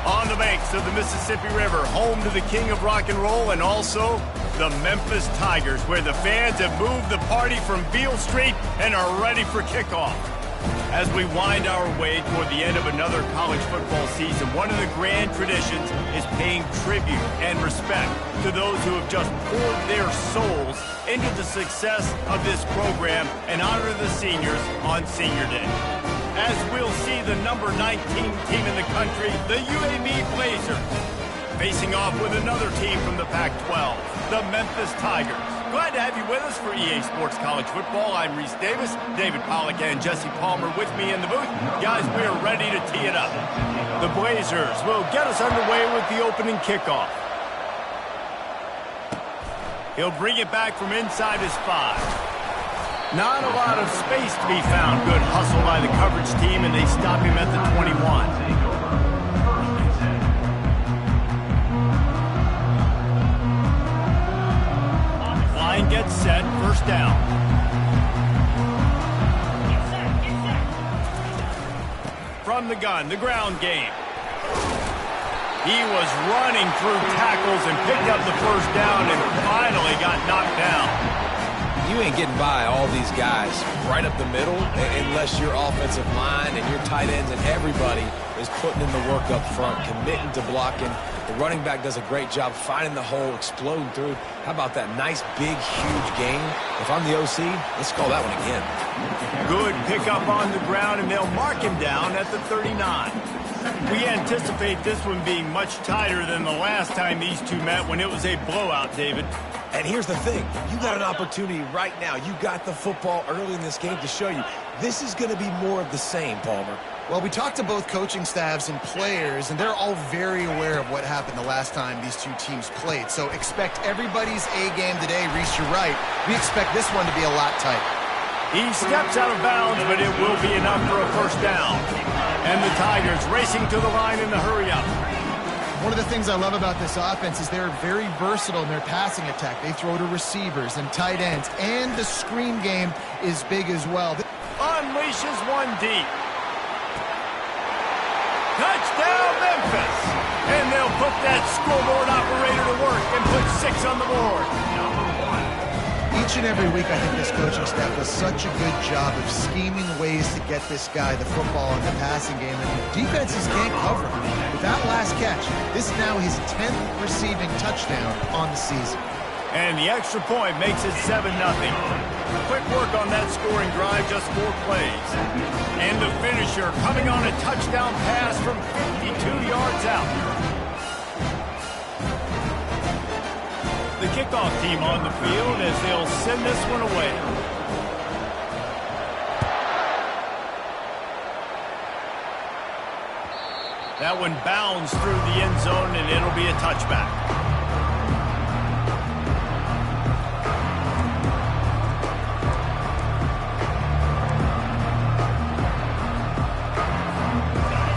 On the banks of the Mississippi River, home to the king of rock and roll and also the Memphis Tigers, where the fans have moved the party from Beale Street and are ready for kickoff. As we wind our way toward the end of another college football season, one of the grand traditions is paying tribute and respect to those who have just poured their souls into the success of this program and honor the seniors on Senior Day. As we'll see the number 19 team in the country, the UAB Blazers, facing off with another team from the Pac-12, the Memphis Tigers. Glad to have you with us for EA Sports College Football. I'm Reese Davis, David Pollack, and Jesse Palmer with me in the booth. Guys, we are ready to tee it up. The Blazers will get us underway with the opening kickoff. He'll bring it back from inside his 5. Not a lot of space to be found. Good hustle by the coverage team, and they stop him at the 21. Line gets set, first down. From the gun, the ground game. He was running through tackles and picked up the first down and finally got knocked down. You ain't getting by all these guys right up the middle unless your offensive line and your tight ends and everybody is putting in the work up front, committing to blocking. The running back does a great job finding the hole, exploding through. How about that nice, big, huge gain? If I'm the OC, let's call that one again. Good pickup on the ground, and they'll mark him down at the 39. We anticipate this one being much tighter than the last time these two met when it was a blowout, David. And here's the thing. You got an opportunity right now. You got the football early in this game to show you. This is going to be more of the same, Palmer. Well, we talked to both coaching staffs and players, and they're all very aware of what happened the last time these two teams played. So expect everybody's A game today. Reese, you're right. We expect this one to be a lot tighter. He steps out of bounds, but it will be enough for a first down. And the Tigers racing to the line in the hurry-up. One of the things I love about this offense is they're very versatile in their passing attack. They throw to receivers and tight ends, and the screen game is big as well. Unleashes one deep. Touchdown, Memphis! And they'll put that scoreboard operator to work and put 6 on the board. Each and every week, I think this coaching staff does such a good job of scheming ways to get this guy the football in the passing game, and defenses can't cover him. With that last catch, this is now his 10th receiving touchdown on the season. And the extra point makes it 7-0. Quick work on that scoring drive, just 4 plays. And the finisher coming on a touchdown pass from 52 yards out. The kickoff team on the field as they'll send this one away. That one bounds through the end zone, and it'll be a touchback.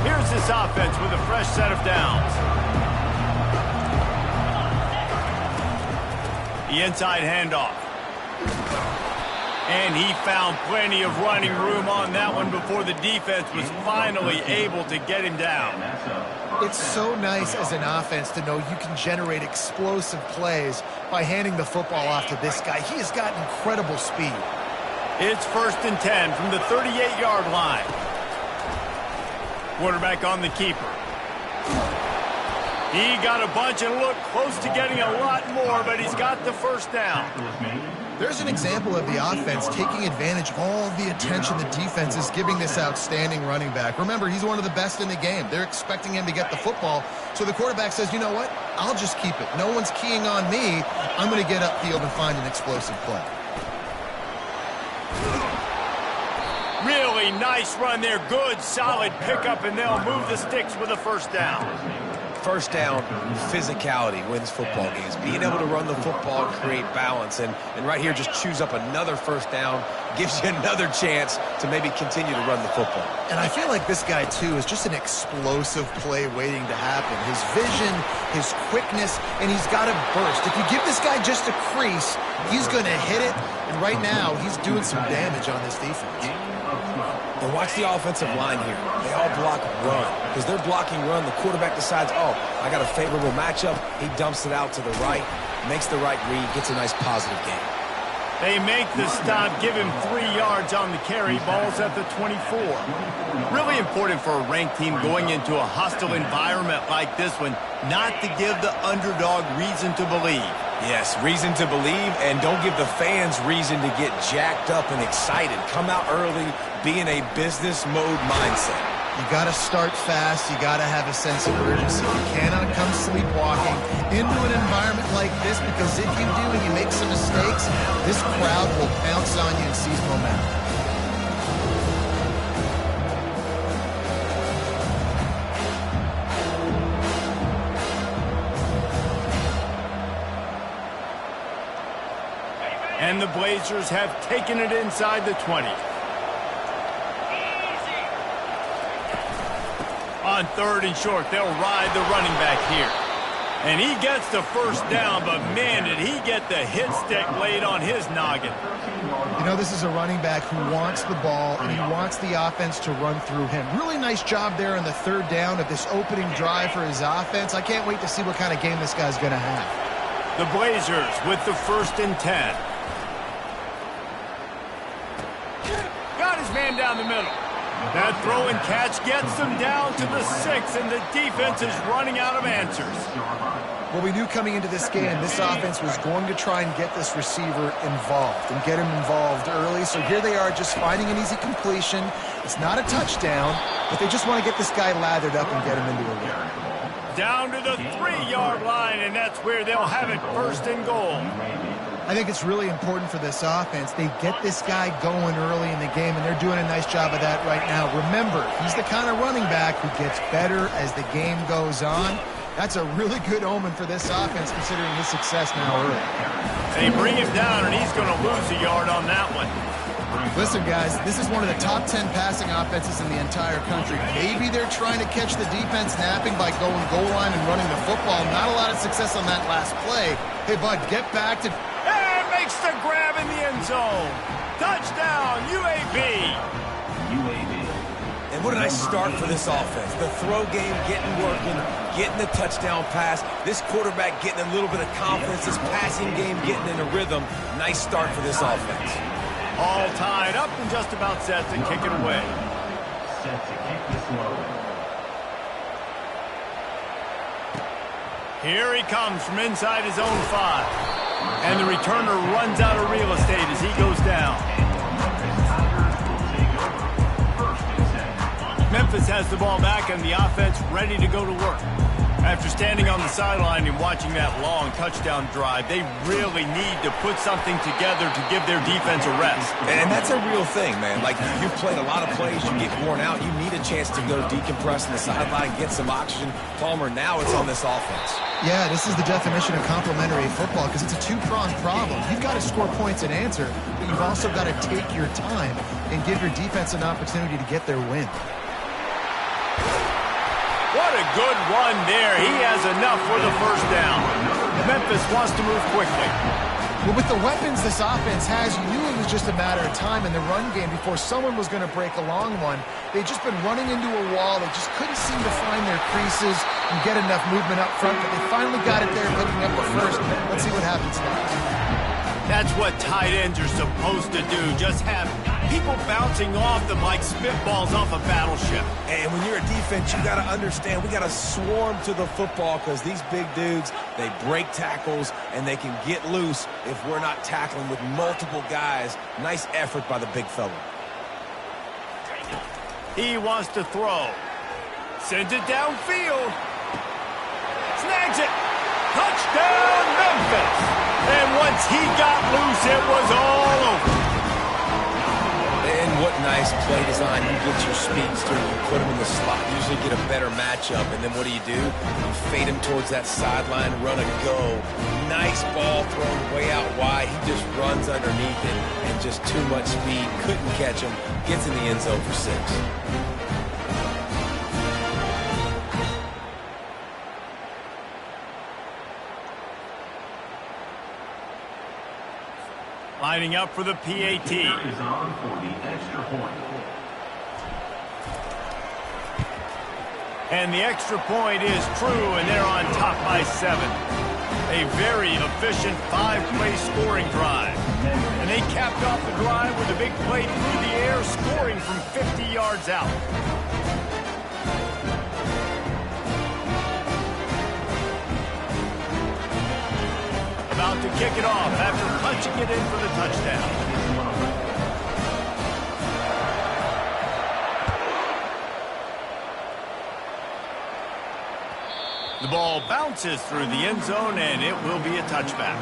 Here's this offense with a fresh set of downs. The inside handoff. And he found plenty of running room on that one before the defense was finally able to get him down. It's so nice as an offense to know you can generate explosive plays by handing the football off to this guy. He has got incredible speed. It's 1st and 10 from the 38-yard line. Quarterback on the keeper. He got a bunch and looked close to getting a lot more, but he's got the first down. There's an example of the offense taking advantage of all the attention the defense is giving this outstanding running back. Remember, he's one of the best in the game. They're expecting him to get the football, so the quarterback says, you know what? I'll just keep it. No one's keying on me. I'm going to get upfield and find an explosive play. Really nice run there. Good, solid pickup, and they'll move the sticks with a first down. First down, physicality wins football games. Being able to run the football and create balance. And right here, just choose up another first down, gives you another chance to maybe continue to run the football. And I feel like this guy, too, is just an explosive play waiting to happen. His vision, his quickness, and he's got a burst. If you give this guy just a crease, he's going to hit it. And right now, he's doing some damage on this defense. And watch the offensive line here. They all block run. Because they're blocking run, the quarterback decides, oh, I got a favorable matchup. He dumps it out to the right, makes the right read, gets a nice positive gain. They make the stop, give him 3 yards on the carry. Ball's at the 24. Really important for a ranked team going into a hostile environment like this one, not to give the underdog reason to believe. Yes, reason to believe, and don't give the fans reason to get jacked up and excited. Come out early, be in a business mode mindset. You got to start fast. You got to have a sense of urgency. You cannot come sleepwalking into an environment like this, because if you do and you make some mistakes, this crowd will pounce on you and seize momentum. And the Blazers have taken it inside the 20. On 3rd and short, they'll ride the running back here. And he gets the first down, but man, did he get the hit stick laid on his noggin. You know, this is a running back who wants the ball, and he wants the offense to run through him. Really nice job there on the 3rd down of this opening drive for his offense. I can't wait to see what kind of game this guy's going to have. The Blazers with the 1st and 10. Got his man down the middle. That throw and catch gets them down to the 6, and the defense is running out of answers. Well, we knew coming into this game, this offense was going to try and get this receiver involved and get him involved early. So here they are just finding an easy completion. It's not a touchdown, but they just want to get this guy lathered up and get him into a win. Down to the 3-yard line, and that's where they'll have it 1st and goal. I think it's really important for this offense. They get this guy going early in the game, and they're doing a nice job of that right now. Remember, he's the kind of running back who gets better as the game goes on. That's a really good omen for this offense, considering his success now early. They bring him down, and he's going to lose a yard on that one. Listen, guys, this is one of the top 10 passing offenses in the entire country. Maybe they're trying to catch the defense napping by going goal line and running the football. Not a lot of success on that last play. Hey, bud, get back to... And makes the grab in the end zone. Touchdown, UAB. And what a nice start for this offense. The throw game getting working, getting the touchdown pass. This quarterback getting a little bit of confidence. This passing game getting in a rhythm. Nice start for this offense. All tied up and just about set to kick it away. Set to kick this one. Here he comes from inside his own 5. And the returner runs out of real estate as he goes down. Memphis has the ball back and the offense ready to go to work. After standing on the sideline and watching that long touchdown drive, they really need to put something together to give their defense a rest. And that's a real thing, man. Like, you've played a lot of plays, you get worn out, you need a chance to go decompress on the sideline, get some oxygen. Palmer, now it's on this offense. Yeah, this is the definition of complementary football, because it's a two-pronged problem. You've got to score points and answer, but you've also got to take your time and give your defense an opportunity to get their win. What a good run there. He has enough for the first down. Memphis wants to move quickly. Well, with the weapons this offense has, you knew it was just a matter of time in the run game before someone was going to break a long one. They'd just been running into a wall. They just couldn't seem to find their creases and get enough movement up front, but they finally got it there, picking up the first. Let's see what happens next. That's what tight ends are supposed to do. Just have people bouncing off them like spitballs off a battleship. And when you're a defense, you got to understand, we got to swarm to the football, because these big dudes, they break tackles and they can get loose if we're not tackling with multiple guys. Nice effort by the big fella. He wants to throw. Sends it downfield. Snags it. Touchdown, Memphis. And once he got loose, it was all over. And what nice play design. You get your speedster, you put him in the slot, usually get a better matchup, and then what do? You fade him towards that sideline, run a go. Nice ball thrown way out wide. He just runs underneath it, and just too much speed. Couldn't catch him. Gets in the end zone for 6. Lining up for the PAT. Is on for the extra point. And the extra point is true, and they're on top by 7. A very efficient 5-play scoring drive. And they capped off the drive with a big play through the air, scoring from 50 yards out. About to kick it off after punching it in for the touchdown. The ball bounces through the end zone, and it will be a touchback.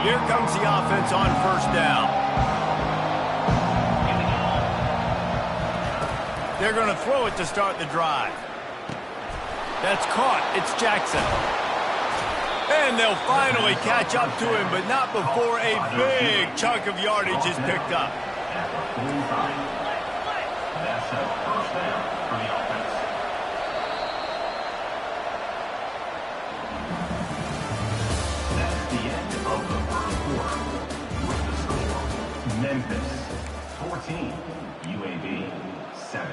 Here comes the offense on first down. They're going to throw it to start the drive. That's caught. It's Jackson. And they'll finally catch up to him, but not before a big chunk of yardage is picked up. That's a first down for the offense. That's the end of the first quarter. With the score, Memphis 14, UAB 7.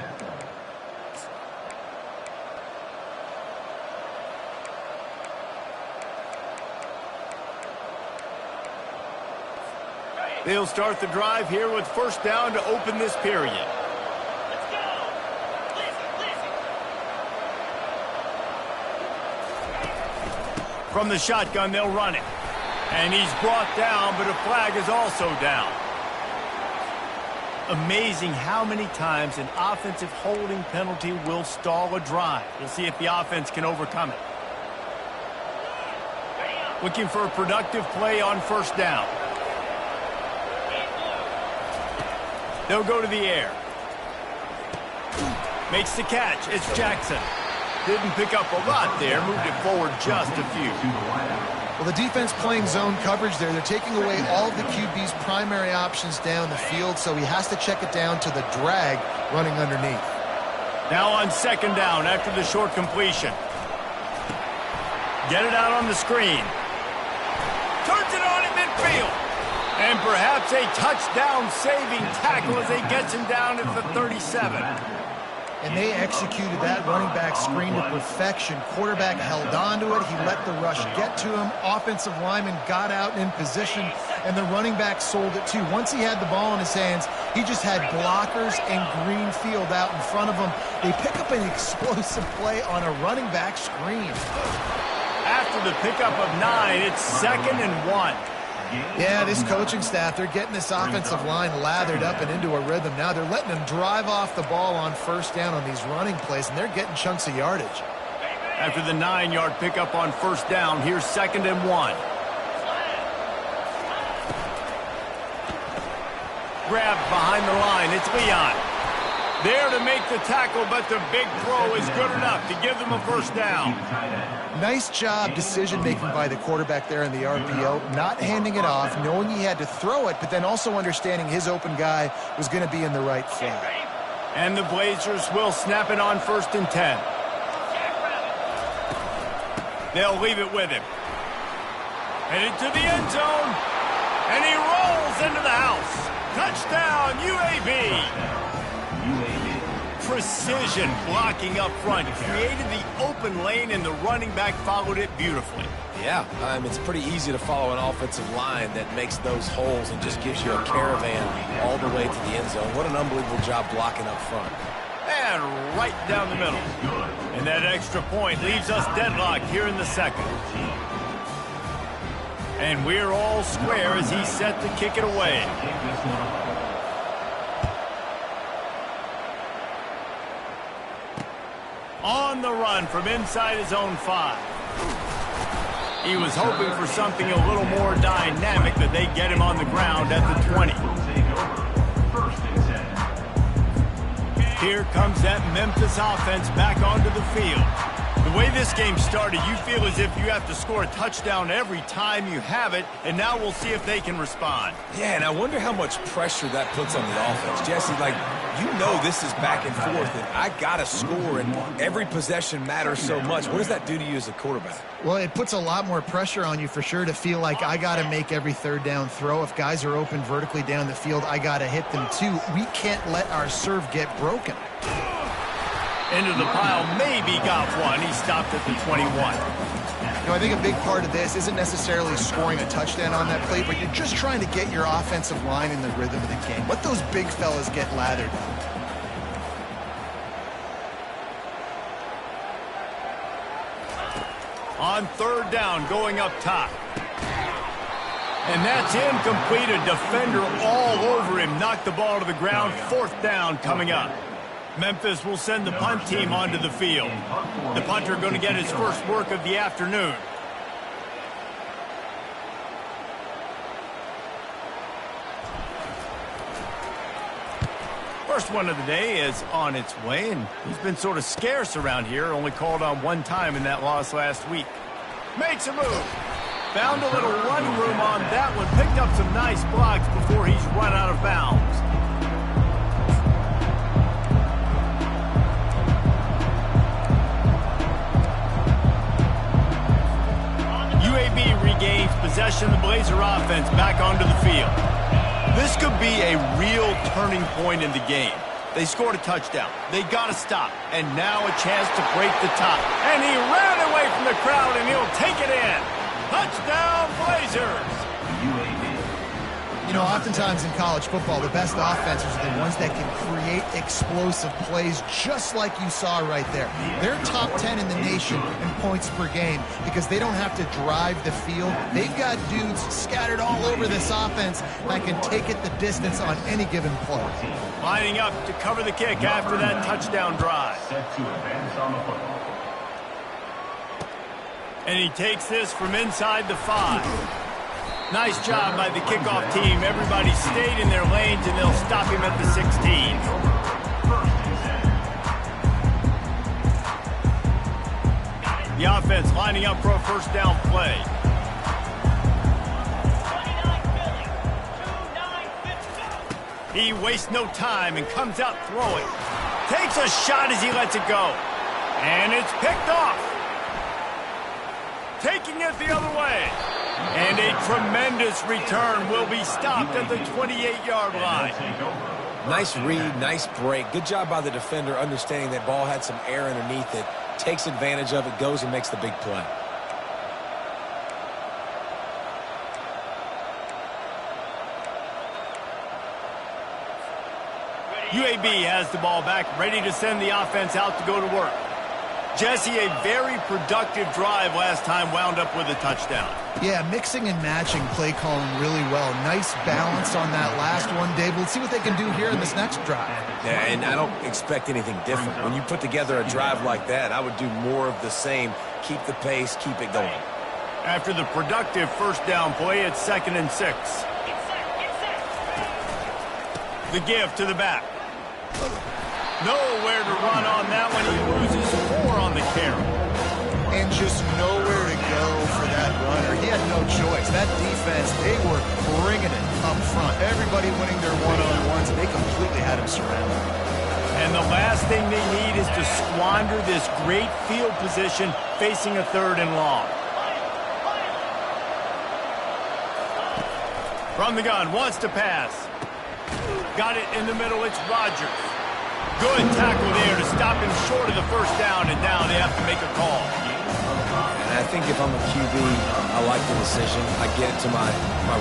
They'll start the drive here with first down to open this period. Let's go. Listen. From the shotgun, they'll run it. And he's brought down, but a flag is also down. Amazing how many times an offensive holding penalty will stall a drive. We'll see if the offense can overcome it. Looking for a productive play on first down. They'll go to the air. Makes the catch. It's Jackson. Didn't pick up a lot there. Moved it forward just a few. Well, the defense playing zone coverage there. They're taking away all of the QB's primary options down the field, so he has to check it down to the drag running underneath. Now on second down after the short completion. Get it out on the screen. Turns it on at midfield. And perhaps a touchdown-saving tackle as he gets him down at the 37. And they executed that running back screen to perfection. Quarterback held on to it. He let the rush get to him. Offensive lineman got out in position, and the running back sold it too. Once he had the ball in his hands, he just had blockers and green field out in front of him. They pick up an explosive play on a running back screen. After the pickup of 9, it's 2nd and 1. Yeah, this coaching staff, they're getting this offensive line lathered up and into a rhythm. Now they're letting them drive off the ball on first down on these running plays, and they're getting chunks of yardage. After the 9-yard pickup on first down, here's 2nd and 1. Grabbed behind the line. It's Leon. There to make the tackle, but the big throw is good enough to give them a first down. Nice job decision-making by the quarterback there in the RPO, not handing it off, knowing he had to throw it, but then also understanding his open guy was going to be in the right flat. And the Blazers will snap it on 1st and 10. They'll leave it with him. Headed to the end zone, and he rolls into the house. Touchdown, UAB. Precision blocking up front. Created the open lane, and the running back followed it beautifully. Yeah, it's pretty easy to follow an offensive line that makes those holes and just gives you a caravan all the way to the end zone. What an unbelievable job blocking up front. And right down the middle. And that extra point leaves us deadlocked here in the second. And we're all square as he's set to kick it away. On the run from inside his own 5. He was hoping for something a little more dynamic, that they get him on the ground at the 20. Here comes that Memphis offense back onto the field. The way this game started, you feel as if you have to score a touchdown every time you have it, and now we'll see if they can respond. Yeah, and I wonder how much pressure that puts on the offense. Jesse, like, you know this is back and forth, and I got to score, and every possession matters so much. What does that do to you as a quarterback? Well, it puts a lot more pressure on you for sure to feel like I got to make every third down throw. If guys are open vertically down the field, I got to hit them too. We can't let our serve get broken. Into the pile, maybe got one. He stopped at the 21. You know, I think a big part of this isn't necessarily scoring a touchdown on that play, but you're just trying to get your offensive line in the rhythm of the game. Let those big fellas get lathered. On third down, going up top. And that's incomplete. A defender all over him. Knocked the ball to the ground. Fourth down coming up. Memphis will send the punt team onto the field. The punter going to get his first work of the afternoon. First one of the day is on its way, and he's been sort of scarce around here, only called on one time in that loss last week. Makes a move. Found a little run room on that one. Picked up some nice blocks before he's run out of bounds. UAB regains possession of the Blazer offense back onto the field. This could be a real turning point in the game. They scored a touchdown. They got to stop. And now a chance to break the top. And he ran away from the crowd, and he'll take it in. Touchdown, Blazers! You know, oftentimes in college football, the best offenses are the ones that can create explosive plays just like you saw right there. They're top 10 in the nation in points per game because they don't have to drive the field. They've got dudes scattered all over this offense that can take it the distance on any given play. Lining up to cover the kick after that touchdown drive. Set to advance on the football. And he takes this from inside the 5. Nice job by the kickoff team. Everybody stayed in their lanes, and they'll stop him at the 16. The offense lining up for a first down play. He wastes no time and comes out throwing. Takes a shot as he lets it go. And it's picked off. Taking it the other way. And a tremendous return will be stopped at the 28-yard line. Nice read, nice break. Good job by the defender understanding that ball had some air underneath it. Takes advantage of it, goes and makes the big play. UAB has the ball back, ready to send the offense out to go to work. Jesse, a very productive drive last time, wound up with a touchdown. Yeah, mixing and matching play calling really well. Nice balance on that last one, Dave. Let's see what they can do here in this next drive. Yeah, and I don't expect anything different. When you put together a drive like that, I would do more of the same. Keep the pace, keep it going. After the productive first down play, it's 2nd and 6. The give to the back. Nowhere to run on that one. He loses 4 on the carry. And just nowhere to go for that runner. He had no choice. That defense, they were bringing it up front. Everybody winning their one-on-ones, and they completely had him surrounded. And the last thing they need is to squander this great field position facing a 3rd and long. From the gun, wants to pass. Got it in the middle, it's Rodgers. Good tackle there to stop him short of the first down, and now they have to make a call. And I think if I'm a QB, I like the decision. I get it to my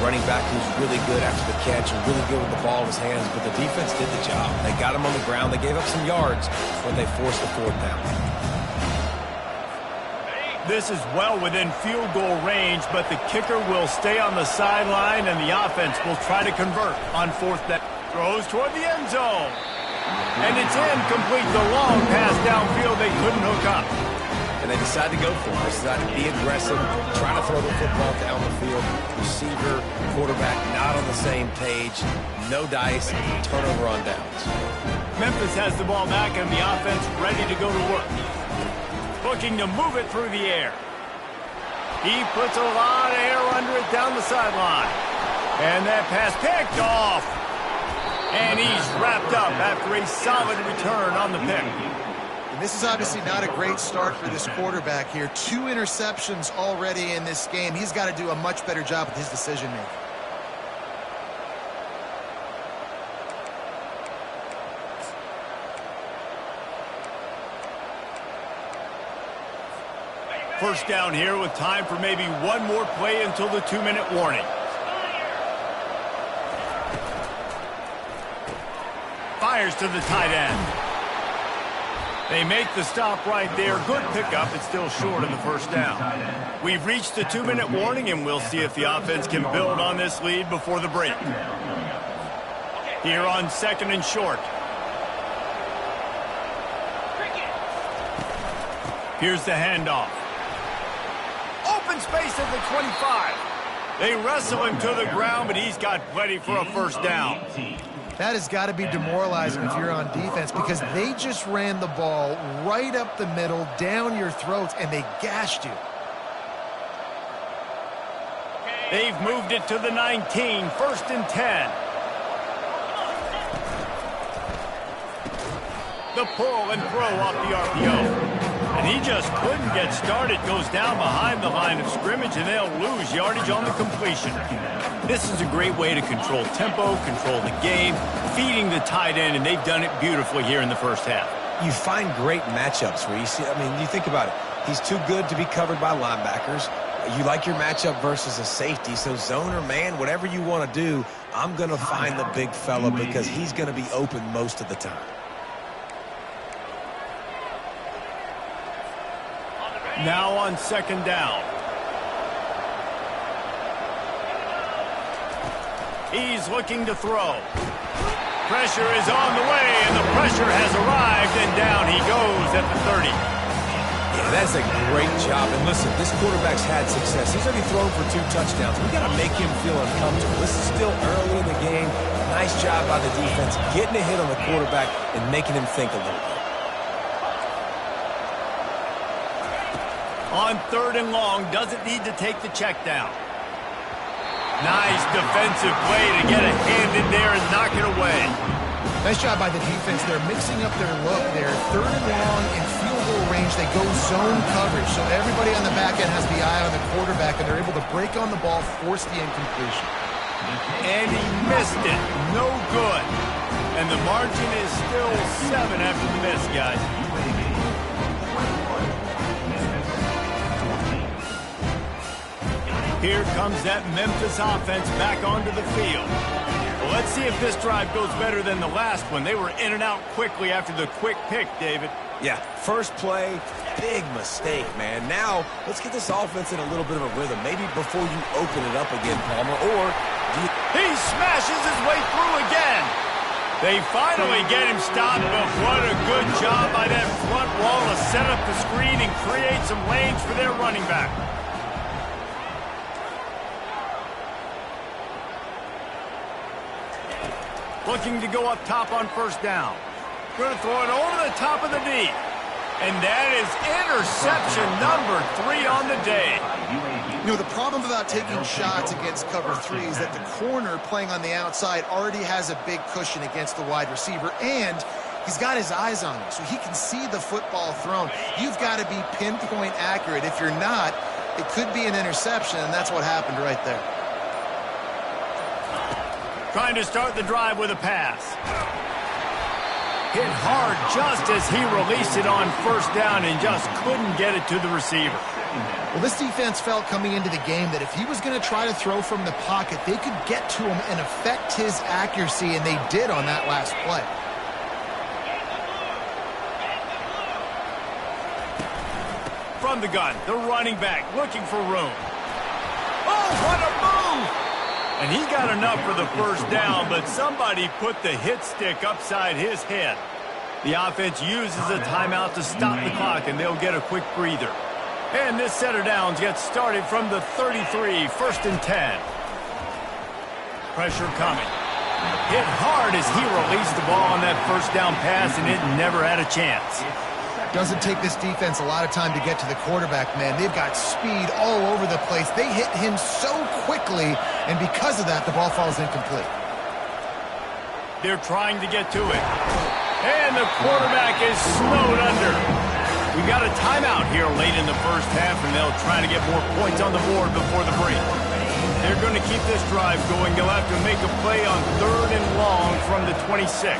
running back who's really good after the catch and really good with the ball in his hands, but the defense did the job. They got him on the ground. They gave up some yards, but they forced the 4th down. This is well within field goal range, but the kicker will stay on the sideline, and the offense will try to convert on 4th down. Throws toward the end zone. And it's incomplete. The long pass downfield, they couldn't hook up. And they decided to go for it. They decided to be aggressive, try to throw the football down the field. Receiver, quarterback, not on the same page. No dice, turnover on downs. Memphis has the ball back, and the offense ready to go to work. Looking to move it through the air. He puts a lot of air under it down the sideline. And that pass picked off. And he's wrapped up after a solid return on the pick. And this is obviously not a great start for this quarterback here. 2 interceptions already in this game. He's got to do a much better job with his decision-making. First down here with time for maybe one more play until the 2-minute warning. Fires to the tight end. They make the stop right there. Good pickup. It's still short of the first down. We've reached the 2-minute warning, and we'll see if the offense can build on this lead before the break. Here on 2nd and short. Here's the handoff. Open space at the 25. They wrestle him to the ground, but he's got plenty for a first down. That has got to be demoralizing if you're on defense because they just ran the ball right up the middle, down your throats, and they gashed you. They've moved it to the 19, 1st and 10. The pull and throw off the RPO. And he just couldn't get started. Goes down behind the line of scrimmage, and they'll lose yardage on the completion. This is a great way to control tempo, control the game, feeding the tight end, and they've done it beautifully here in the first half. You find great matchups where you see, I mean, you think about it. He's too good to be covered by linebackers. You like your matchup versus a safety, so zone or man, whatever you want to do, I'm going to find the big fella because he's going to be open most of the time. Now on 2nd down. He's looking to throw. Pressure is on the way, and the pressure has arrived, and down he goes at the 30. Yeah, that's a great job. And listen, this quarterback's had success. He's already thrown for 2 touchdowns. We got to make him feel uncomfortable. This is still early in the game. Nice job by the defense, getting a hit on the quarterback and making him think a little bit. On 3rd and long, doesn't need to take the check down. Nice defensive play to get a hand in there and knock it away. Nice job by the defense. They're mixing up their look there. 3rd and long in field goal range. They go zone coverage. So everybody on the back end has the eye on the quarterback, and they're able to break on the ball, force the incompletion. And he missed it. No good. And the margin is still 7 after the miss, guys. Here comes that Memphis offense back onto the field. Well, let's see if this drive goes better than the last one. They were in and out quickly after the quick pick, David. Yeah, first play, big mistake, man. Now, let's get this offense in a little bit of a rhythm. Maybe before you open it up again, Palmer, or... He smashes his way through again. They finally get him stopped, but what a good job by that front wall to set up the screen and create some lanes for their running back. Looking to go up top on 1st down. Going to throw it over the top of the knee. And that is interception number 3 on the day. You know, the problem about taking shots against cover 3 is that the corner playing on the outside already has a big cushion against the wide receiver, and he's got his eyes on you, so he can see the football thrown. You've got to be pinpoint accurate. If you're not, it could be an interception, and that's what happened right there. Trying to start the drive with a pass. Hit hard just as he released it on 1st down and just couldn't get it to the receiver. Well, this defense felt coming into the game that if he was going to try to throw from the pocket, they could get to him and affect his accuracy, and they did on that last play. From the gun, the running back looking for room. Oh, what a move! And he got enough for the first down, but somebody put the hit stick upside his head. The offense uses a timeout to stop the clock, and they'll get a quick breather. And this set of downs gets started from the 33, 1st and 10. Pressure coming. Hit hard as he released the ball on that 1st down pass, and it never had a chance. Doesn't take this defense a lot of time to get to the quarterback, man. They've got speed all over the place. They hit him so quickly, and because of that, the ball falls incomplete. They're trying to get to it. And the quarterback is snowed under. We've got a timeout here late in the first half, and they'll try to get more points on the board before the break. They're going to keep this drive going. They'll have to make a play on 3rd and long from the 26.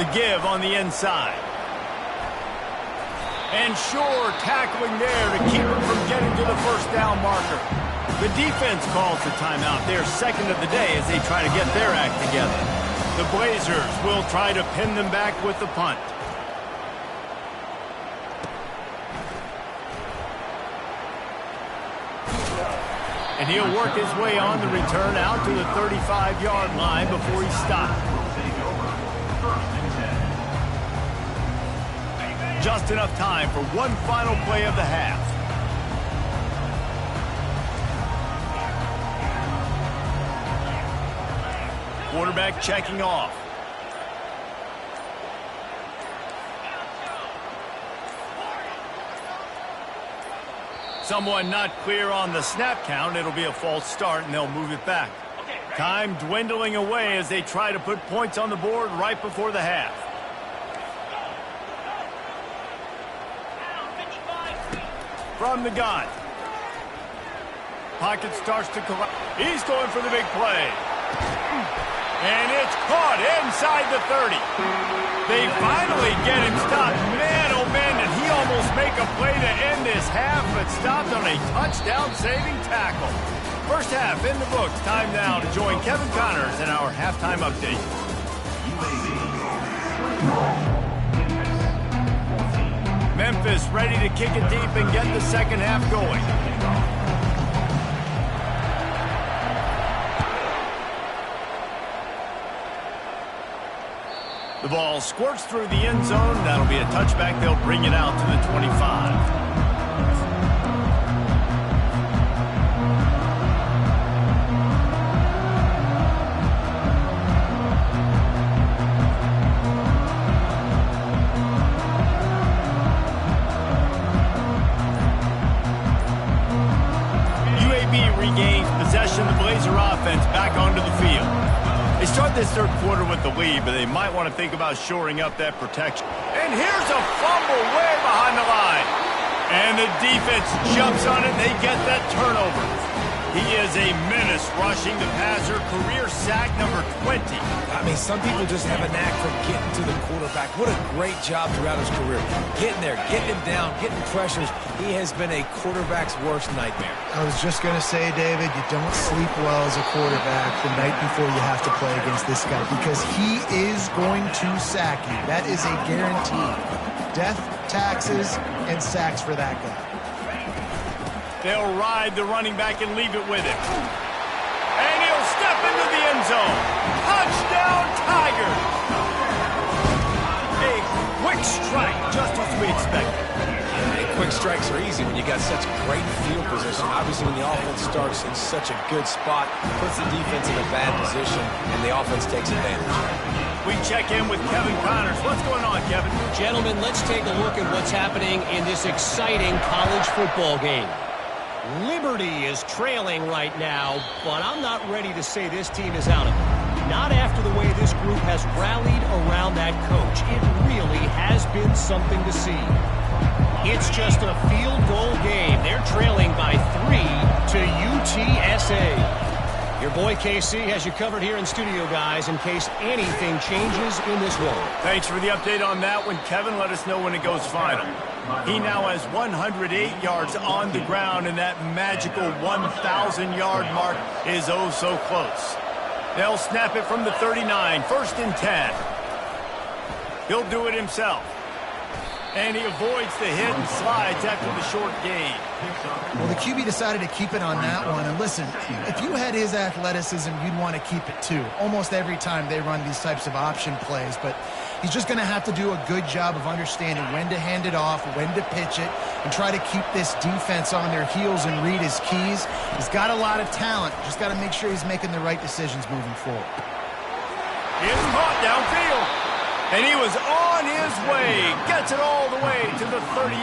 The give on the inside. And sure, tackling there to keep him from getting to the first down marker. The defense calls the timeout. They're second of the day as they try to get their act together. The Blazers will try to pin them back with the punt. And he'll work his way on the return out to the 35-yard line before he stopped. Just enough time for one final play of the half. Quarterback checking off. Someone not clear on the snap count. It'll be a false start, and they'll move it back. Time dwindling away as they try to put points on the board right before the half. From the gun. Pocket starts to collapse. He's going for the big play. And it's caught inside the 30. They finally get him stopped. Man, oh man, did he almost make a play to end this half, but stopped on a touchdown-saving tackle. First half in the books. Time now to join Kevin Connors in our halftime update. Memphis ready to kick it deep and get the second half going. The ball squirts through the end zone. That'll be a touchback. They'll bring it out to the 25. UAB regains possession. The Blazer offense back onto the field. They start this third quarter with the lead, but they might want to think about shoring up that protection. And here's a fumble way behind the line. And the defense jumps on it. They get that turnover. He is a menace rushing the passer. Career sack number 20. I mean, some people just have a knack for getting to the quarterback. What a great job throughout his career. Getting there, getting him down, getting pressures. He has been a quarterback's worst nightmare. I was just going to say, David, you don't sleep well as a quarterback the night before you have to play against this guy because he is going to sack you. That is a guarantee. Death, taxes, and sacks for that guy. They'll ride the running back and leave it with him. And he'll step into the end zone. Touchdown, Tigers! A quick strike, just as we expected. Quick strikes are easy when you got such great field position. Obviously, when the offense starts in such a good spot, puts the defense in a bad position, and the offense takes advantage. We check in with Kevin Connors. What's going on, Kevin? Gentlemen, let's take a look at what's happening in this exciting college football game. Liberty is trailing right now, but I'm not ready to say this team is out of it. Not after the way this group has rallied around that coach. It really has been something to see. It's just a field goal game. They're trailing by 3 to UTSA. Your boy KC has you covered here in studio, guys, in case anything changes in this one. Thanks for the update on that one, Kevin. Let us know when it goes final. He now has 108 yards on the ground, and that magical 1,000-yard mark is oh so close. They'll snap it from the 39, 1st and 10. He'll do it himself. And he avoids the hit and slides after the short gain. Well, the QB decided to keep it on that one. And listen, if you had his athleticism, you'd want to keep it too. Almost every time they run these types of option plays. But he's just going to have to do a good job of understanding when to hand it off, when to pitch it, and try to keep this defense on their heels and read his keys. He's got a lot of talent. Just got to make sure he's making the right decisions moving forward. It's caught downfield. And he was on his way. Gets it all the way to the 38.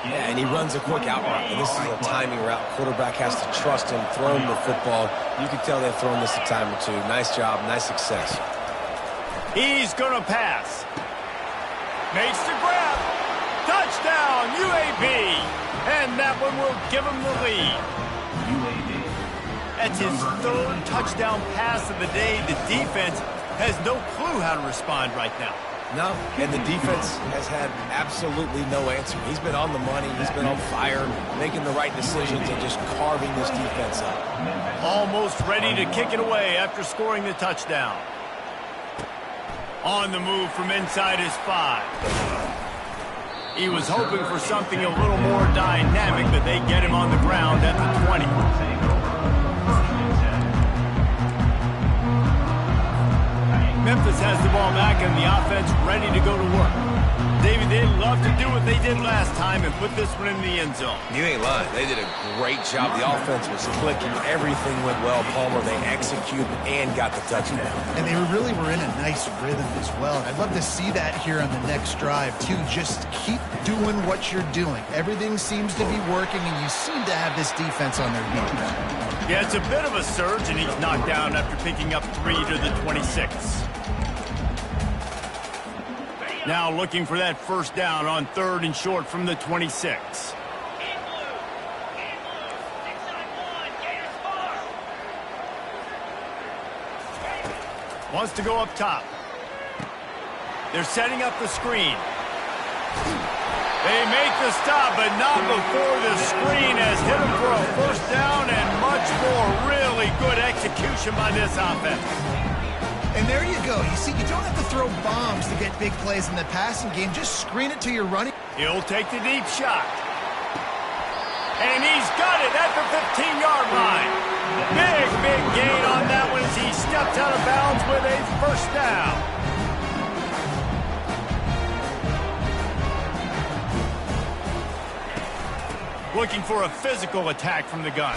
Yeah, and he runs a quick out route. And this is a timing route. Quarterback has to trust him, throw him the football. You can tell they've thrown this a time or two. Nice job, nice success. He's going to pass. Makes the grab. Touchdown, UAB. And that one will give him the lead. UAB. That's his third touchdown pass of the day. The defense has no clue how to respond right now. No, and the defense has had absolutely no answer. He's been on the money. He's been on fire, making the right decisions and just carving this defense up. Almost ready to kick it away after scoring the touchdown. On the move from inside his 5. He was hoping for something a little more dynamic, but they get him on the ground at the 20. Memphis has the ball back and the offense ready to go to work. David, they'd love to do what they did last time and put this one in the end zone. You ain't lying. They did a great job. The offense was clicking. Everything went well. Palmer, they executed and got the touchdown. And they really were in a nice rhythm as well. I'd love to see that here on the next drive, too. Just keep doing what you're doing. Everything seems to be working, and you seem to have this defense on their heels. Yeah, it's a bit of a surge, and he's knocked down after picking up 3 to the 26. Now looking for that first down on 3rd and short from the 26. Wants to go up top. They're setting up the screen. They make the stop, but not before the screen has hit them for a first down and much more. Really good execution by this offense. And there you go. You see, you don't have to throw bombs to get big plays in the passing game. Just screen it to your running. He'll take the deep shot. And he's got it at the 15-yard line. Big gain on that one as he stepped out of bounds with a first down. Looking for a physical attack from the gun.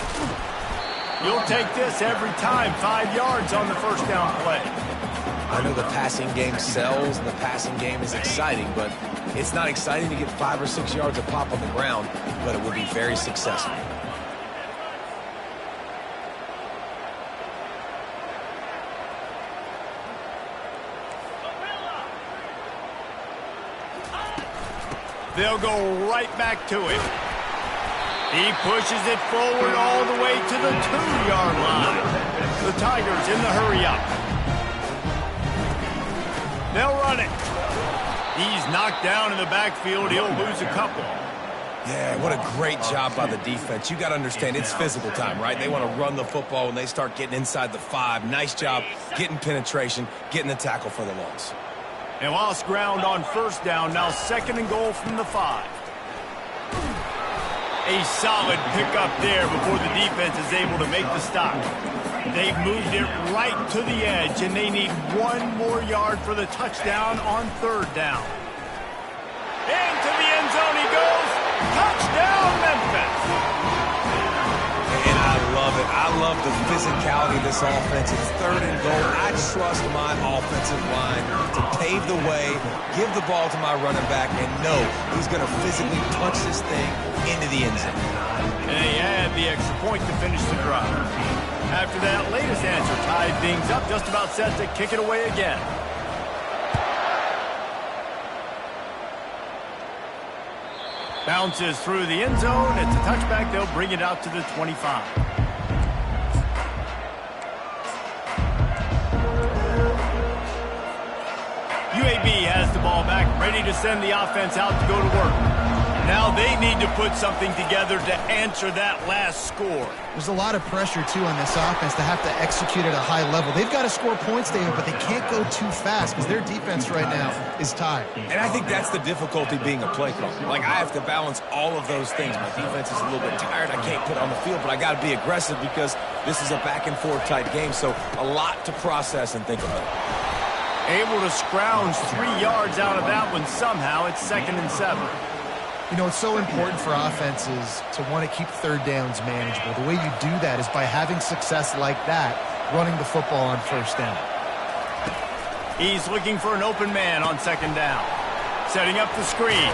You'll take this every time. 5 yards on the first down play. I know the passing game sells and the passing game is exciting, but it's not exciting to get 5 or 6 yards of pop on the ground, but it will be very successful. They'll go right back to him. He pushes it forward all the way to the 2-yard line. The Tigers in the hurry-up. They'll run it. He's knocked down in the backfield. He'll lose a couple. Yeah, what a great job by the defense. You got to understand, it's physical time, right? They want to run the football when they start getting inside the 5. Nice job getting penetration, getting the tackle for the loss. And lost ground on first down. Now 2nd and goal from the 5. A solid pickup there before the defense is able to make the stop. They've moved it right to the edge, and they need 1 more yard for the touchdown on 3rd down. Into the end zone he goes. Touchdown, Memphis. And I love it. I love the physicality of this offense. It's 3rd and goal. I trust my offensive line to pave the way, give the ball to my running back, and know he's going to physically punch this thing into the end zone. And they add the extra point to finish the drive. After that latest answer tied things up, just about set to kick it away again. Bounces through the end zone. It's a touchback. They'll bring it out to the 25. UAB has the ball back, ready to send the offense out to go to work. Now they need to put something together to answer that last score. There's a lot of pressure, too, on this offense to have to execute at a high level. They've got to score points, David, but they can't go too fast because their defense right now is tired. And I think that's the difficulty being a play caller. Like, I have to balance all of those things. My defense is a little bit tired. I can't put it on the field, but I got to be aggressive because this is a back-and-forth type game, so a lot to process and think about. Able to scrounge 3 yards out of that one somehow. It's 2nd and 7. You know, it's so important for offenses to want to keep 3rd downs manageable. The way you do that is by having success like that, running the football on 1st down. He's looking for an open man on second down. Setting up the screen.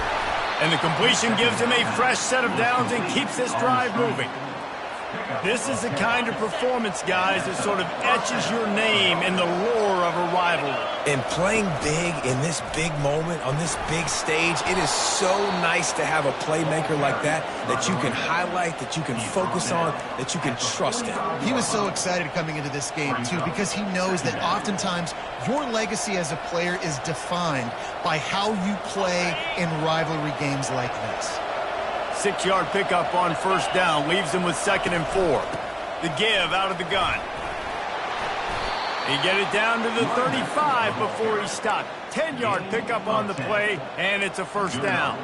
And the completion gives him a fresh set of downs and keeps this drive moving. This is the kind of performance, guys, that sort of etches your name in the lore of a rivalry. And playing big in this big moment, on this big stage, it is so nice to have a playmaker like that you can highlight, that you can focus on, that you can trust in. He was so excited coming into this game, too, because he knows that oftentimes your legacy as a player is defined by how you play in rivalry games like this. 6-yard pickup on first down leaves him with 2nd and 4. The give out of the gun. He get it down to the 35 before he stopped. 10-yard pickup on the play, and it's a first down.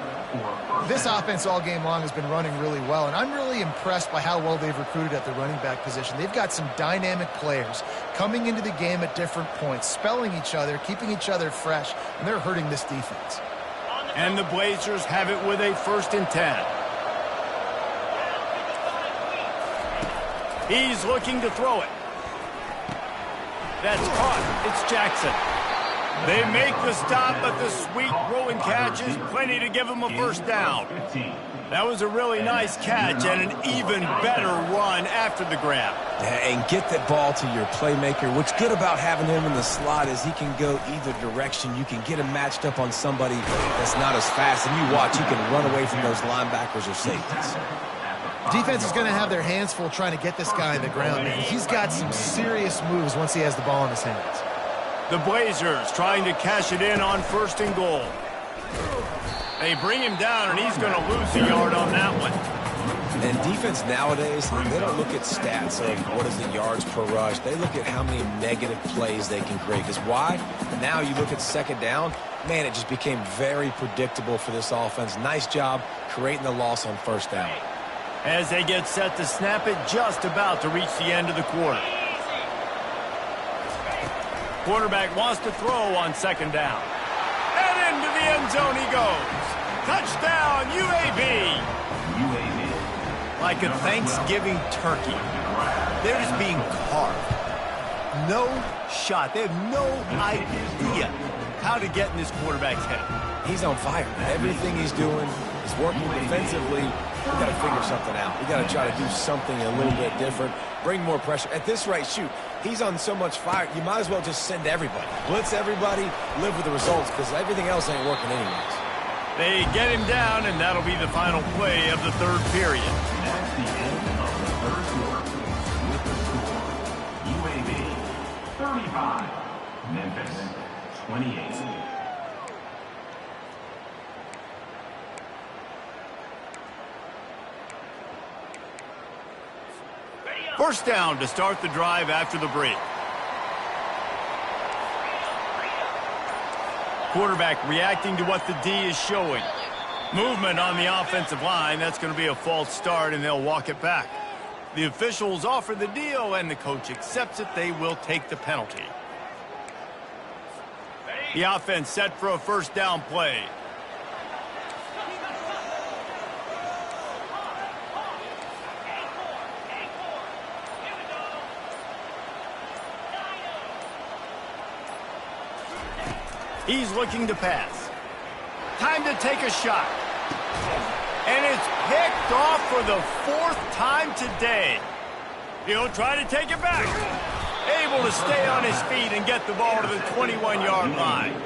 This offense all game long has been running really well, and I'm really impressed by how well they've recruited at the running back position. They've got some dynamic players coming into the game at different points, spelling each other, keeping each other fresh, and they're hurting this defense. And the Blazers have it with a 1st and 10. He's looking to throw it. That's caught. It's Jackson. They make the stop, but the sweet throw and catch is plenty to give him a first down. That was a really nice catch and an even better run after the grab. And get that ball to your playmaker. What's good about having him in the slot is he can go either direction. You can get him matched up on somebody that's not as fast, and you watch, he can run away from those linebackers or safeties. Defense is going to have their hands full trying to get this guy on the ground, man. He's got some serious moves once he has the ball in his hands. The Blazers trying to cash it in on 1st and goal. They bring him down, and he's going to lose a yard on that one. And defense nowadays, they don't look at stats of what is the yards per rush. They look at how many negative plays they can create. Because why? Now you look at 2nd down, man, it just became very predictable for this offense. Nice job creating the loss on 1st down. As they get set to snap it, just about to reach the end of the quarter. Quarterback wants to throw on 2nd down. And into the end zone he goes. Touchdown, UAB. Like a Thanksgiving turkey. They're just being carved. No shot. They have no idea how to get in this quarterback's head. He's on fire. Everything he's doing is working defensively. We got to figure something out. We got to try to do something a little bit different. Bring more pressure. At this rate, shoot, he's on so much fire, you might as well just send everybody. Blitz everybody, live with the results, because everything else ain't working anyways. They get him down, and that'll be the final play of the 3rd period. That's the end of the 3rd quarter. With the score, UAB 35, Memphis 28. First down to start the drive after the break. Quarterback reacting to what the D is showing. Movement on the offensive line. That's going to be a false start, and they'll walk it back. The officials offer the deal, and the coach accepts it. They will take the penalty. The offense set for a 1st down play. He's looking to pass. Time to take a shot. And it's picked off for the 4th time today. He'll try to take it back. Able to stay on his feet and get the ball to the 21-yard line.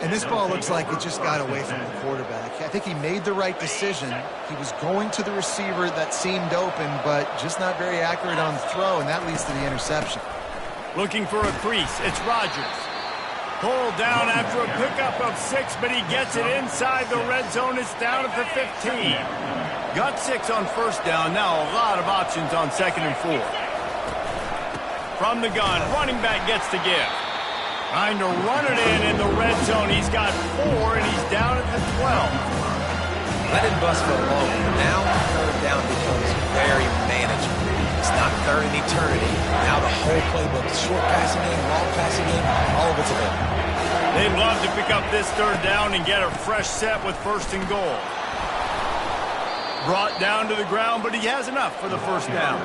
And this ball looks like it just got away from the quarterback. I think he made the right decision. He was going to the receiver that seemed open, but just not very accurate on the throw, and that leads to the interception. Looking for a crease. It's Rodgers. Pulled down after a pickup of 6, but he gets it inside the red zone. It's down at the 15. Got 6 on 1st down. Now a lot of options on 2nd and 4. From the gun, running back gets the give. Trying to run it in the red zone. He's got 4, and he's down at the 12. Let him bust for a long. Now 3rd down becomes very manageable. It's not 3rd in eternity. Now the whole playbook, short passing game, long passing game, all of it's available. They'd love to pick up this 3rd down and get a fresh set with 1st and goal. Brought down to the ground, but he has enough for the 1st down.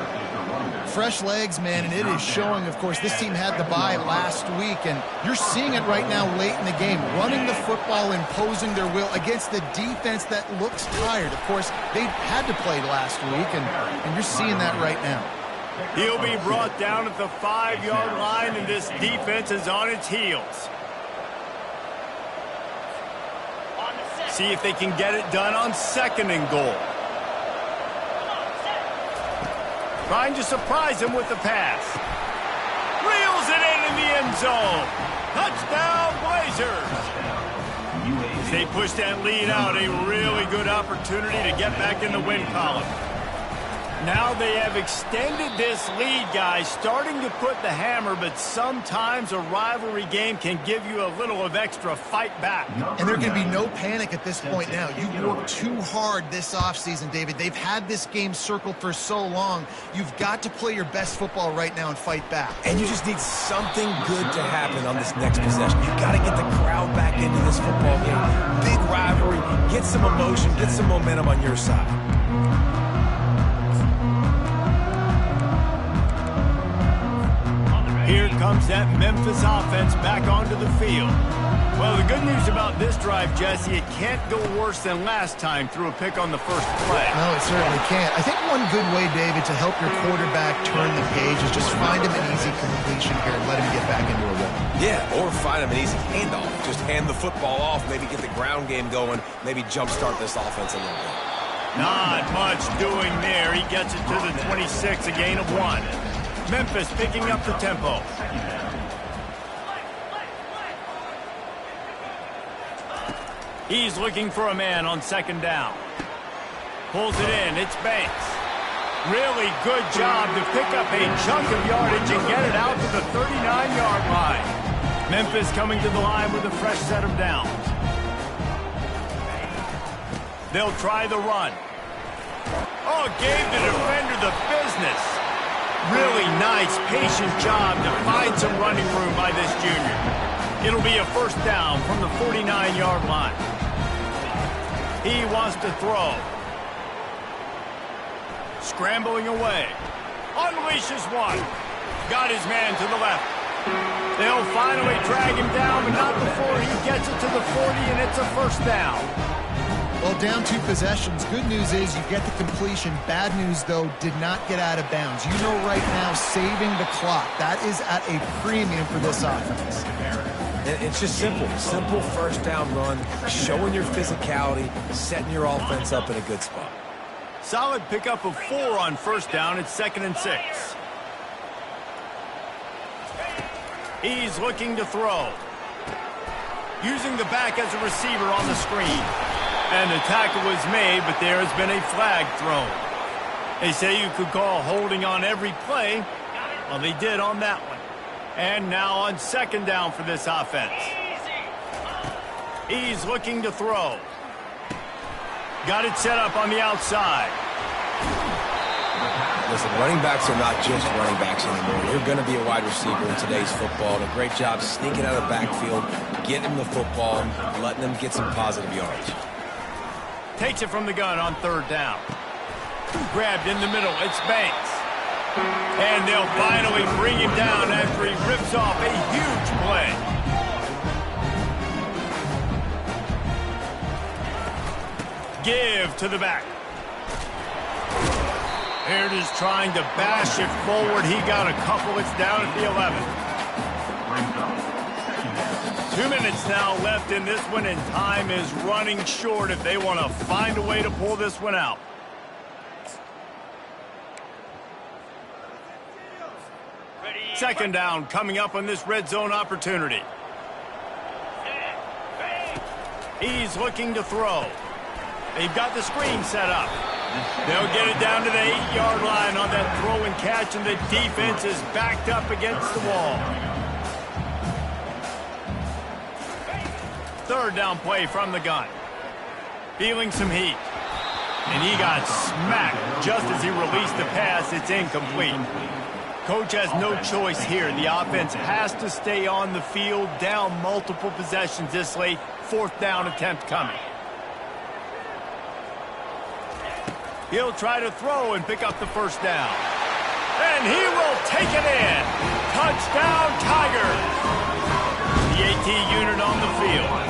fresh legs, man, and it is showing. Of course, this team had the bye last week, and you're seeing it right now late in the game, running the football, imposing their will against the defense that looks tired. Of course, they had to play last week, and you're seeing that right now. He'll be brought down at the 5-yard line, and this defense is on its heels. See if they can get it done on 2nd and goal. Trying to surprise him with the pass. Reels it in the end zone. Touchdown, Blazers. As they push that lead out, a really good opportunity to get back in the win column. Now they have extended this lead, guys, starting to put the hammer, but sometimes a rivalry game can give you a little of extra fight back. And there can be no panic at this point now. You've worked too hard this offseason, David. They've had this game circled for so long. You've got to play your best football right now and fight back. And you just need something good to happen on this next possession. You've got to get the crowd back into this football game. Big rivalry. Get some emotion. Get some momentum on your side. Here comes that Memphis offense back onto the field. Well, the good news about this drive, Jesse, it can't go worse than last time through a pick on the first play. No, it certainly can't. I think one good way, David, to help your quarterback turn the page is just find him an easy completion here and let him get back into a rhythm. Yeah, or find him an easy handoff. Just hand the football off, maybe get the ground game going, maybe jumpstart this offense a little bit. Not much doing there. He gets it to the 26, a gain of 1. Memphis picking up the tempo. He's looking for a man on 2nd down. Pulls it in. It's Banks. Really good job to pick up a chunk of yardage and get it out to the 39-yard line. Memphis coming to the line with a fresh set of downs. They'll try the run. Oh, gave the defender the business. Really nice, patient job to find some running room by this junior. It'll be a 1st down from the 49-yard line. He wants to throw. Scrambling away. Unleashes one. Got his man to the left. They'll finally drag him down, but not before he gets it to the 40, and it's a 1st down. Well, down 2 possessions. Good news is you get the completion. Bad news, though, did not get out of bounds. You know right now, saving the clock. That is at a premium for this offense. It's just simple. Simple 1st down run, showing your physicality, setting your offense up in a good spot. Solid pickup of 4 on 1st down. It's 2nd and 6. He's looking to throw. Using the back as a receiver on the screen. And the tackle was made, but there has been a flag thrown. They say you could call holding on every play. Well, they did on that one. And now on 2nd down for this offense. He's looking to throw. Got it set up on the outside. Listen, running backs are not just running backs anymore. You're going to be a wide receiver in today's football. And a great job sneaking out of the backfield, getting them the football, and letting them get some positive yards. Takes it from the gun on 3rd down. Grabbed in the middle. It's Banks. And they'll finally bring him down after he rips off a huge play. Give to the back. Here it is trying to bash it forward. He got a couple. It's down at the 11. 2 minutes now left in this one, and time is running short if they want to find a way to pull this one out. Second down coming up on this red zone opportunity. He's looking to throw. They've got the screen set up. They'll get it down to the 8-yard line on that throw and catch, and the defense is backed up against the wall. 3rd down play from the gun. Feeling some heat. And he got smacked just as he released the pass. It's incomplete. Coach has no choice here. The offense has to stay on the field, down multiple possessions this late. 4th down attempt coming. He'll try to throw and pick up the 1st down. And he will take it in. Touchdown, Tigers. The AT unit on the field.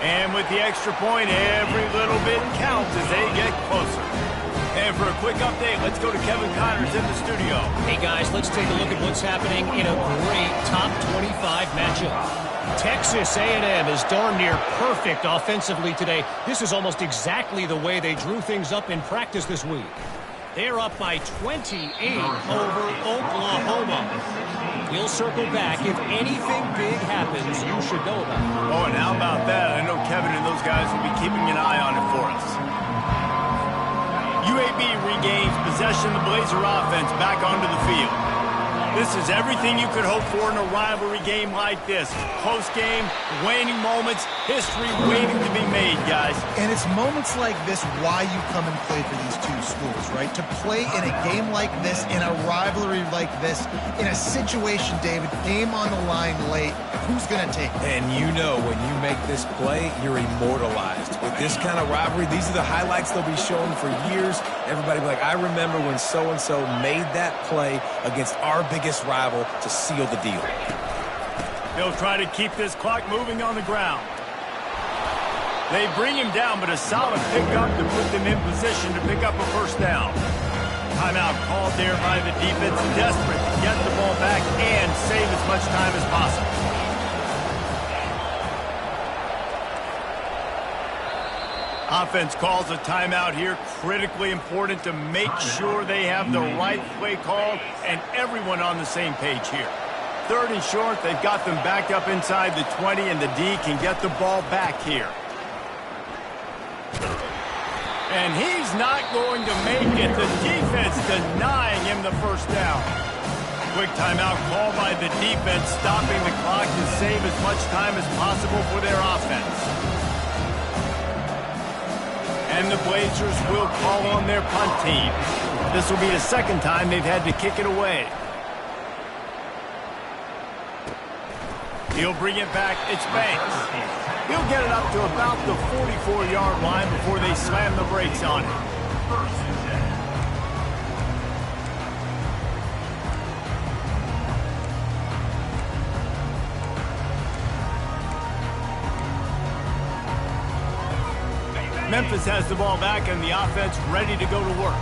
And with the extra point, every little bit counts as they get closer. And for a quick update, let's go to Kevin Connors in the studio. Hey, guys, let's take a look at what's happening in a great top 25 matchup. Texas A&M is darn near perfect offensively today. This is almost exactly the way they drew things up in practice this week. They're up by 28 over Oklahoma. We'll circle back. If anything big happens, you should know about it. Oh, and how about that? I know Kevin and those guys will be keeping an eye on it for us. UAB regains possession of the Blazer offense back onto the field. This is everything you could hope for in a rivalry game like this. Close game, waning moments, history waiting to be made, guys. And it's moments like this why you come and play for these two schools, right? To play in a game like this, in a rivalry like this, in a situation, David, game on the line late, who's going to take it? And you know when you make this play, you're immortalized. With this kind of rivalry, these are the highlights they'll be showing for years. Everybody will be like, I remember when so-and-so made that play against our biggest rival to seal the deal. They'll try to keep this clock moving on the ground. They bring him down, but a solid pickup to put them in position to pick up a first down. Timeout called there by the defense, desperate to get the ball back and save as much time as possible. Offense calls a timeout here, critically important to make sure they have the right play call and everyone on the same page here. Third and short, they've got them backed up inside the 20, and the D can get the ball back here. And he's not going to make it. The defense denying him the first down. Quick timeout call by the defense, stopping the clock to save as much time as possible for their offense. And the Blazers will call on their punt team. This will be the second time they've had to kick it away. He'll bring it back. It's Banks. He'll get it up to about the 44-yard line before they slam the brakes on it. Memphis has the ball back and the offense ready to go to work.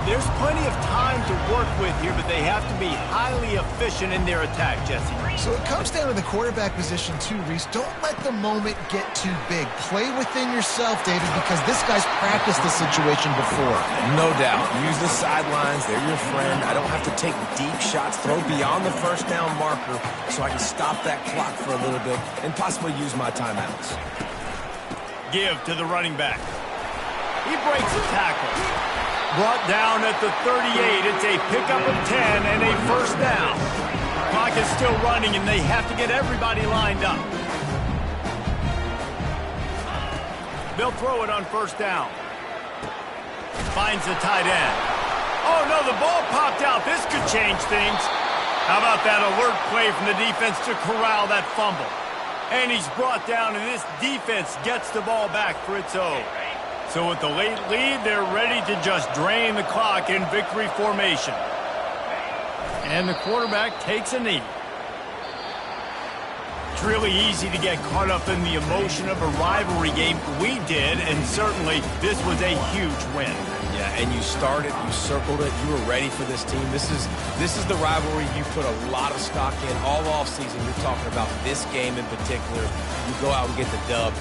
There's plenty of time to work with here, but they have to be highly efficient in their attack, Jesse. So it comes down to the quarterback position too, Reese. Don't let the moment get too big. Play within yourself, David, because this guy's practiced the situation before. No doubt. Use the sidelines. They're your friend. I don't have to take deep shots, throw beyond the first down marker so I can stop that clock for a little bit and possibly use my timeouts. Give to the running back. He breaks a tackle. Brought down at the 38. It's a pickup of 10 and a first down. Clock is still running, and they have to get everybody lined up. They'll throw it on first down. Finds the tight end. Oh, no, the ball popped out. This could change things. How about that alert play from the defense to corral that fumble? And he's brought down, and this defense gets the ball back for its own. So with the late lead, they're ready to just drain the clock in victory formation. And the quarterback takes a knee. It's really easy to get caught up in the emotion of a rivalry game. We did, and certainly this was a huge win. Yeah, and you started, you circled it, you were ready for this team. This is the rivalry you put a lot of stock in all offseason. You're talking about this game in particular. You go out and get the dub.